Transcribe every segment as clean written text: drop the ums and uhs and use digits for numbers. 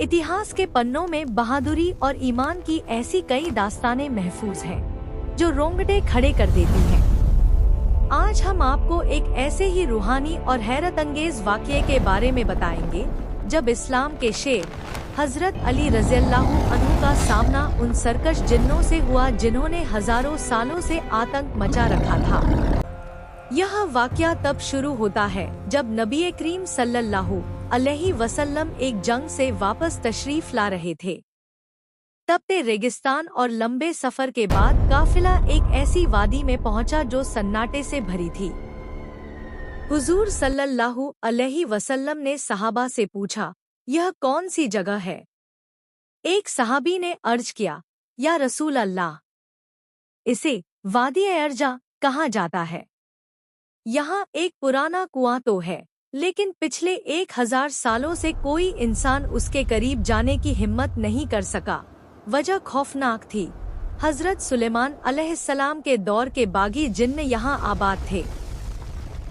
इतिहास के पन्नों में बहादुरी और ईमान की ऐसी कई दास्तानें महफूज हैं, जो रोंगटे खड़े कर देती हैं। आज हम आपको एक ऐसे ही रूहानी और हैरत अंगेज वाक़ये के बारे में बताएंगे, जब इस्लाम के शेर हजरत अली रज़ियल्लाहु अन्हु का सामना उन सरकश जिन्नों से हुआ जिन्होंने हजारों सालों से आतंक मचा रखा था। यह वाक़या तब शुरू होता है जब नबी करीम सल्लल्लाहु अलैहि वसल्लम एक जंग से वापस तशरीफ ला रहे थे। तपते रेगिस्तान और लंबे सफर के बाद काफिला एक ऐसी वादी में पहुंचा जो सन्नाटे से भरी थी। हुजूर सल्लल्लाहु अलैहि वसल्लम ने सहाबा से पूछा, यह कौन सी जगह है? एक सहाबी ने अर्ज किया, या रसूल अल्लाह, इसे वादी अर्जा कहा जाता है। यहाँ एक पुराना कुआं तो है, लेकिन पिछले 1000 सालों से कोई इंसान उसके करीब जाने की हिम्मत नहीं कर सका। वजह खौफनाक थी। हजरत सुलेमान अलैहिस्सलाम के दौर के बागी जिन्न यहाँ आबाद थे।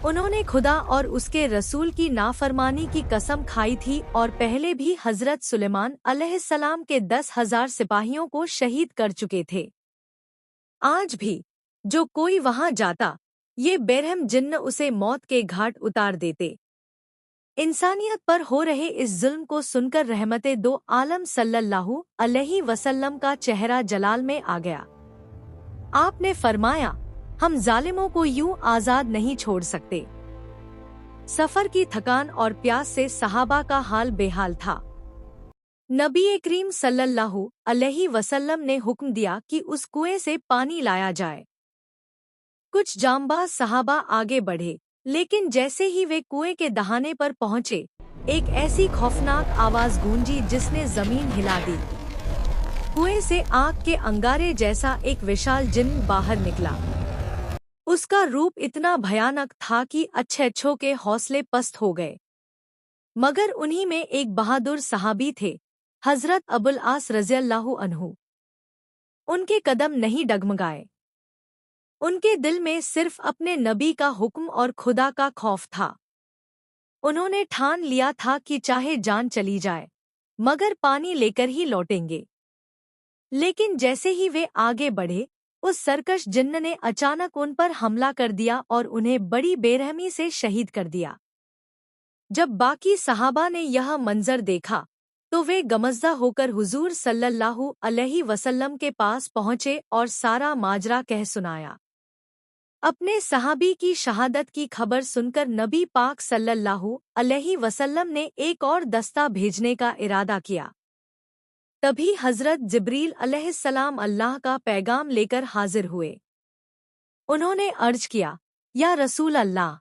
उन्होंने खुदा और उसके रसूल की नाफरमानी की कसम खाई थी और पहले भी हजरत सुलेमान अलैहिस्सलाम के 10,000 सिपाहियों को शहीद कर चुके थे। आज भी जो कोई वहां जाता, ये बेरहम जिन्न उसे मौत के घाट उतार देते। इंसानियत पर हो रहे इस जुल्म को सुनकर रहमते दो आलम सल्लल्लाहु अलैहि वसल्लम का चेहरा जलाल में आ गया। आपने फरमाया, हम जालिमों को यूं आजाद नहीं छोड़ सकते। सफर की थकान और प्यास से सहाबा का हाल बेहाल था। नबी करीम सल्लल्लाहु अलैहि वसल्लम ने हुक्म दिया कि उस कुएं से पानी लाया जाए। कुछ जांबाज सहाबा आगे बढ़े, लेकिन जैसे ही वे कुएं के दहाने पर पहुंचे, एक ऐसी खौफनाक आवाज गूंजी जिसने जमीन हिला दी। कुएं से आग के अंगारे जैसा एक विशाल जिन्न बाहर निकला। उसका रूप इतना भयानक था कि अच्छे के हौसले पस्त हो गए। मगर उन्हीं में एक बहादुर सहाबी थे, हजरत अबुल आस रज़ियल्लाहु अन्हु। उनके कदम नहीं डगमगाए। उनके दिल में सिर्फ अपने नबी का हुक्म और खुदा का खौफ था। उन्होंने ठान लिया था कि चाहे जान चली जाए, मगर पानी लेकर ही लौटेंगे। लेकिन जैसे ही वे आगे बढ़े, उस सरकश जिन्न ने अचानक उन पर हमला कर दिया और उन्हें बड़ी बेरहमी से शहीद कर दिया। जब बाकी सहाबा ने यह मंजर देखा, तो वे गमज़दा होकर हुजूर सल्लल्लाहु अलैहि वसल्लम के पास पहुंचे और सारा माजरा कह सुनाया। अपने सहाबी की शहादत की खबर सुनकर नबी पाक सल्लल्लाहु अलैहि वसल्लम ने एक और दस्ता भेजने का इरादा किया। तभी हजरत जिब्रील अलैहिस्सलाम अल्लाह का पैगाम लेकर हाजिर हुए। उन्होंने अर्ज किया, या रसूल अल्लाह,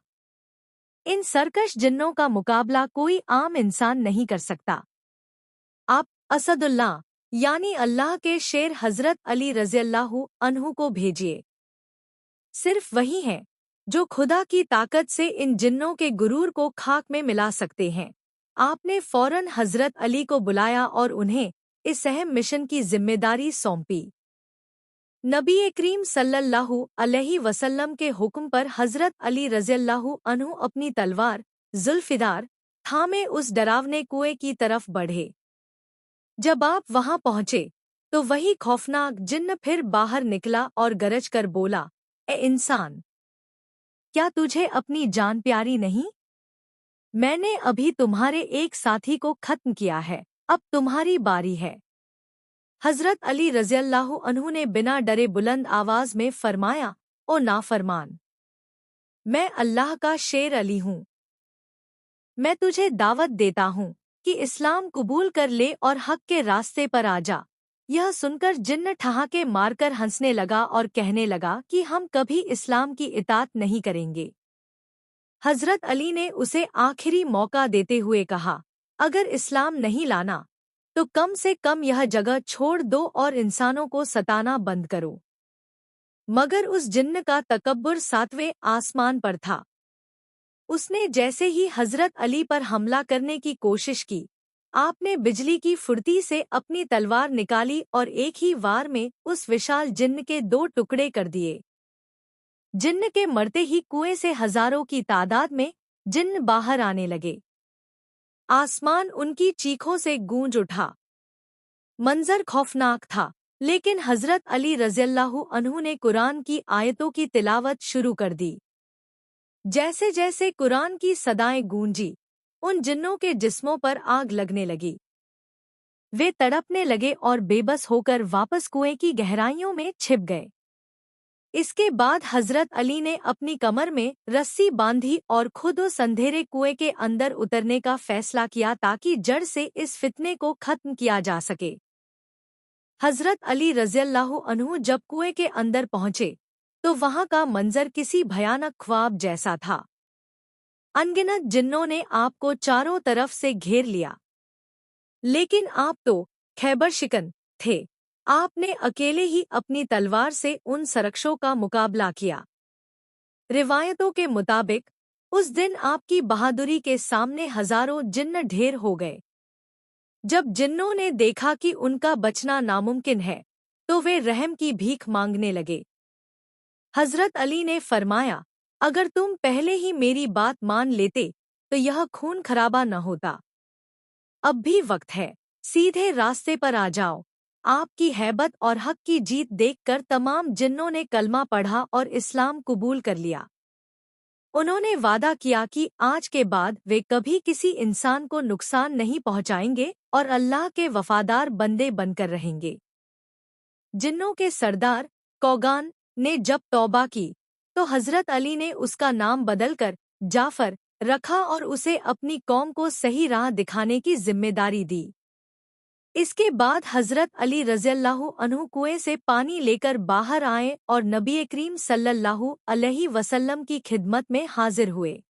इन सरकश जिन्नों का मुकाबला कोई आम इंसान नहीं कर सकता। आप असदुल्लाह यानी अल्लाह के शेर हजरत अली रज़ियल्लाहु अन्हु को भेजिए। सिर्फ वही हैं जो खुदा की ताकत से इन जिन्नों के गुरूर को खाक में मिला सकते हैं। आपने फौरन हजरत अली को बुलाया और उन्हें इस अहम मिशन की जिम्मेदारी सौंपी। नबी करीम सल्लल्लाहु अलैहि वसल्लम के हुक्म पर हजरत अली रज़ियल्लाहु अन्हु अपनी तलवार जुल्फिकार थामे उस डरावने कुएं की तरफ बढ़े। जब आप वहां पहुंचे, तो वही खौफनाक जिन्न फिर बाहर निकला और गरज कर बोला, ए इंसान, क्या तुझे अपनी जान प्यारी नहीं? मैंने अभी तुम्हारे एक साथी को खत्म किया है, अब तुम्हारी बारी है। हजरत अली रज़ियल्लाहु अन्हु ने बिना डरे बुलंद आवाज में फरमाया, ओ नाफरमान, मैं अल्लाह का शेर अली हूँ। मैं तुझे दावत देता हूँ कि इस्लाम कबूल कर ले और हक के रास्ते पर आ जा। यह सुनकर जिन्न ठहाके मारकर हंसने लगा और कहने लगा कि हम कभी इस्लाम की इताअत नहीं करेंगे। हजरत अली ने उसे आखिरी मौका देते हुए कहा, अगर इस्लाम नहीं लाना, तो कम से कम यह जगह छोड़ दो और इंसानों को सताना बंद करो। मगर उस जिन्न का तकब्बुर 7वें आसमान पर था। उसने जैसे ही हजरत अली पर हमला करने की कोशिश की, आपने बिजली की फुर्ती से अपनी तलवार निकाली और एक ही वार में उस विशाल जिन्न के 2 टुकड़े कर दिए। जिन्न के मरते ही कुएं से हजारों की तादाद में जिन्न बाहर आने लगे। आसमान उनकी चीखों से गूंज उठा। मंजर खौफनाक था, लेकिन हजरत अली रज़ियल्लाहु अन्हु ने कुरान की आयतों की तिलावत शुरू कर दी। जैसे जैसे कुरान की सदाएं गूंजी, उन जिन्नों के जिस्मों पर आग लगने लगी। वे तड़पने लगे और बेबस होकर वापस कुएं की गहराइयों में छिप गए। इसके बाद हजरत अली ने अपनी कमर में रस्सी बांधी और खुद उस अंधेरे कुएं के अंदर उतरने का फैसला किया ताकि जड़ से इस फितने को खत्म किया जा सके। हजरत अली रज़ियल्लाहु अन्हु जब कुएं के अंदर पहुंचे तो वहां का मंजर किसी भयानक ख्वाब जैसा था। अनगिनत जिन्नों ने आपको चारों तरफ से घेर लिया, लेकिन आप तो खैबर शिकन थे। आपने अकेले ही अपनी तलवार से उन सरकशों का मुकाबला किया। रिवायतों के मुताबिक उस दिन आपकी बहादुरी के सामने हजारों जिन्न ढेर हो गए। जब जिन्नों ने देखा कि उनका बचना नामुमकिन है, तो वे रहम की भीख मांगने लगे। हजरत अली ने फरमाया, अगर तुम पहले ही मेरी बात मान लेते तो यह खून खराबा न होता। अब भी वक्त है, सीधे रास्ते पर आ जाओ। आपकी हैबत और हक की जीत देखकर तमाम जिन्नों ने कलमा पढ़ा और इस्लाम कबूल कर लिया। उन्होंने वादा किया कि आज के बाद वे कभी किसी इंसान को नुकसान नहीं पहुंचाएंगे और अल्लाह के वफादार बंदे बनकर रहेंगे। जिन्नों के सरदार कौगान ने जब तौबा की तो हजरत अली ने उसका नाम बदलकर जाफर रखा और उसे अपनी कौम को सही राह दिखाने की जिम्मेदारी दी। इसके बाद हजरत अली रज़ियल्लाहु अन्हु कुएं से पानी लेकर बाहर आए और नबी करीम सल्लल्लाहु अलैहि वसल्लम की खिदमत में हाजिर हुए।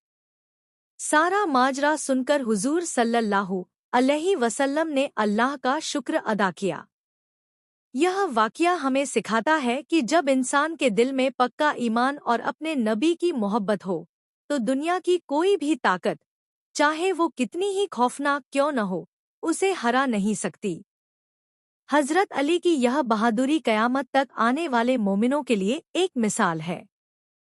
सारा माजरा सुनकर हुजूर सल्लल्लाहु अलैहि वसल्लम ने अल्लाह का शुक्र अदा किया। यह वाक़या हमें सिखाता है कि जब इंसान के दिल में पक्का ईमान और अपने नबी की मोहब्बत हो, तो दुनिया की कोई भी ताकत, चाहे वो कितनी ही खौफनाक क्यों न हो, उसे हरा नहीं सकती। हजरत अली की यह बहादुरी क़यामत तक आने वाले मोमिनों के लिए एक मिसाल है।